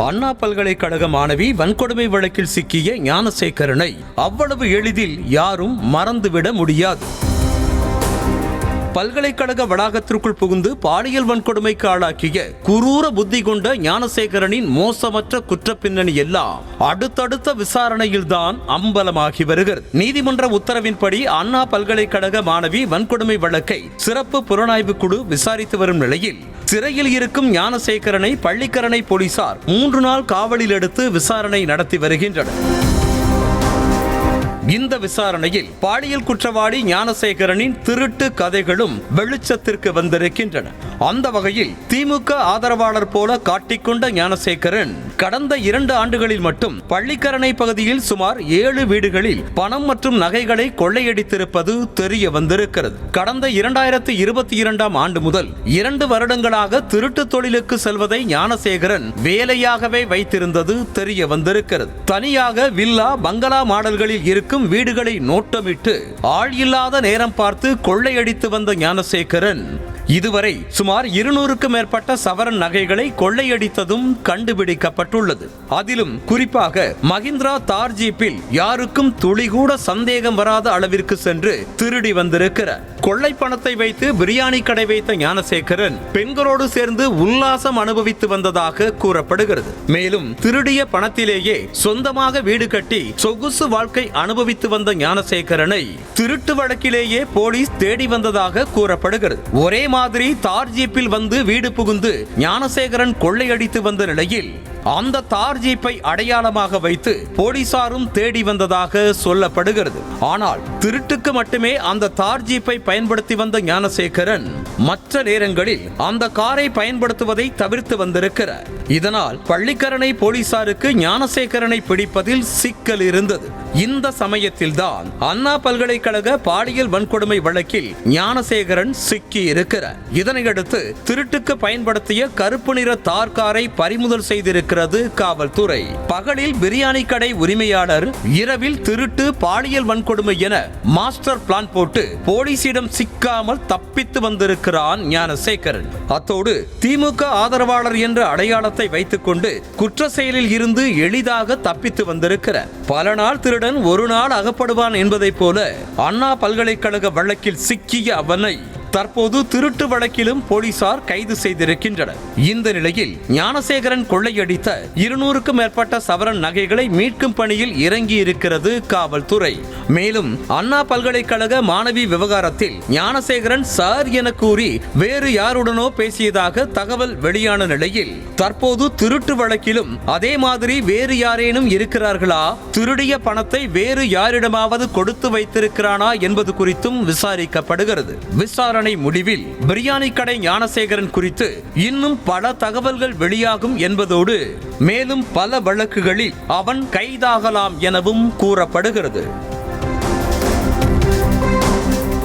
அண்ணா பல்கலைக்கழக மாணவி வன்கொடுமை வழக்கில் சிக்கிய ஞானசேகரனை அவ்வளவு எளிதில் யாரும் மறந்துவிட முடியாது. பல்கலைக்கழக வளாகத்திற்குள் புகுந்து பாலியல் வன்கொடுமைக்கு ஆளாக்கிய குரூர புத்தி கொண்ட ஞானசேகரனின் மோசமற்ற குற்றப்பின்னணி எல்லாம் அடுத்தடுத்த விசாரணையில்தான் அம்பலமாகி வருகிறது. நீதிமன்ற உத்தரவின்படி அண்ணா பல்கலைக்கழக மாணவி வன்கொடுமை வழக்கை சிறப்பு புலனாய்வு குழு விசாரித்து வரும் நிலையில் சிறையில் இருக்கும் ஞானசேகரனை பள்ளிக்கரணை போலீசார் 3 நாள் காவலில் எடுத்து விசாரணை நடத்தி வருகின்றனர். இந்த விசாரணையில் பாலியல் குற்றவாளி ஞானசேகரனின் திருட்டு கதைகளும் வெளிச்சத்திற்கு வந்திருக்கின்றன. அந்த வகையில் திமுக ஆதரவாளர் போல காட்டிக்கொண்ட ஞானசேகரன் கடந்த 2 ஆண்டுகளில் மட்டும் பள்ளிக்கரணை பகுதியில் சுமார் 7 வீடுகளில் பணம் மற்றும் நகைகளை கொள்ளையடித்திருப்பது தெரிய வந்திருக்கிறது. கடந்த 2022ஆம் ஆண்டு முதல் 2 வருடங்களாக திருட்டு தொழிலுக்கு செல்வதை ஞானசேகரன் வேலையாகவே வைத்திருந்தது தெரிய வந்திருக்கிறது. தனியாக வில்லா பங்களா மாடல்களில் இருக்கும் வீடுகளை நோட்டமிட்டு ஆள் இல்லாத நேரம் பார்த்து கொள்ளையடித்து வந்த ஞானசேகரன் இதுவரை சுமார் 200க்கும் மேற்பட்ட சவரன் நகைகளை கொள்ளையடித்ததும் கண்டுபிடிக்கப்பட்டுள்ளது. அதிலும் குறிப்பாக மஹிந்திரா தார் ஜீப்பில் யாருக்கும் துளிகூட சந்தேகம் வராத அளவிற்கு சென்று திருடி வந்திருக்கிறார். கொள்ளை பணத்தை வைத்து பிரியாணி கடை வைத்த ஞானசேகரன் பெண்களோடு சேர்ந்து உல்லாசம் அனுபவித்து வந்ததாக கூறப்படுகிறது. மேலும் திருடிய பணத்திலேயே சொந்தமாக வீடு கட்டி சொகுசு வாழ்க்கை அனுபவித்து வந்த ஞானசேகரனை திருட்டு வழக்கிலேயே போலீஸ் தேடி வந்ததாக கூறப்படுகிறது. ஒரே மாதிரி தார் ஜீப்பில் வந்து வீடு புகுந்து ஞானசேகரன் கொள்ளையடித்து வந்த நிலையில் அந்த தார் ஜீப்பை அடையாளமாக வைத்து போலீசாரும் தேடி வந்ததாக சொல்லப்படுகிறது. ஆனால் திருட்டுக்கு மட்டுமே அந்த தார் ஜீப்பை பயன்படுத்தி வந்த ஞானசேகரன் மற்ற நேரங்களில் அந்த காரை பயன்படுத்துவதை தவிர்த்து வந்திருக்கிறார். இதனால் பள்ளிக்கரணை போலீசாருக்கு ஞானசேகரனை பிடிப்பதில் சிக்கல் இருந்தது. இந்த சமயத்தில்தான் அண்ணா பல்கலைக்கழக பாலியல் வன்கொடுமை வழக்கில் ஞானசேகரன் சிக்கி இருக்கிறார். இதனையடுத்து திருட்டுக்கு பயன்படுத்திய கருப்பு நிற தார் காரை பறிமுதல் செய்திருக்கிறது காவல்துறை. பகலில் பிரியாணி கடை உரிமையாளர், இரவில் திருட்டு பாலியல் வன்கொடுமை என மாஸ்டர் பிளான் போட்டு போலீசிடம் சிக்காமல் தப்பித்து வந்திருக்கிறான் ஞானசேகரன். அத்தோடு திமுக ஆதரவாளர் என்ற அடையாளத்தை வைத்துக் கொண்டு குற்ற செயலில் இருந்து எளிதாக தப்பித்து வந்திருக்கிறார். பல நாள் திருடன் ஒரு நாள் அகப்படுவான் என்பதை போல அண்ணா பல்கலைக்கழக வழக்கில் சிக்கிய அவனை தற்போது திருட்டு வழக்கிலும் போலீசார் கைது செய்திருக்கின்றனர். இந்த நிலையில் ஞானசேகரன் கொள்ளையடித்த 200க்கும் மேற்பட்ட சவரன் நகைகளை மீட்கும் பணியில் இறங்கி இருக்கிறது காவல்துறை. மேலும் அண்ணா பல்கலைக்கழக மாணவி விவகாரத்தில் ஞானசேகரன் சார் என கூறி வேறு யாருடனோ பேசியதாக தகவல் வெளியான நிலையில் தற்போது திருட்டு வழக்கிலும் அதே மாதிரி வேறு யாரேனும் இருக்கிறார்களா, திருடிய பணத்தை வேறு யாரிடமாவது கொடுத்து வைத்திருக்கிறானா என்பது குறித்தும் விசாரிக்கப்படுகிறது. விசாரணை முடிவில் பிரியாணி கடை ஞானசேகரன் குறித்து இன்னும் பல தகவல்கள் வெளியாகும் என்பதோடு மேலும் பல வழக்குகளில் அவன் கைதாகலாம் எனவும் கூறப்படுகிறது.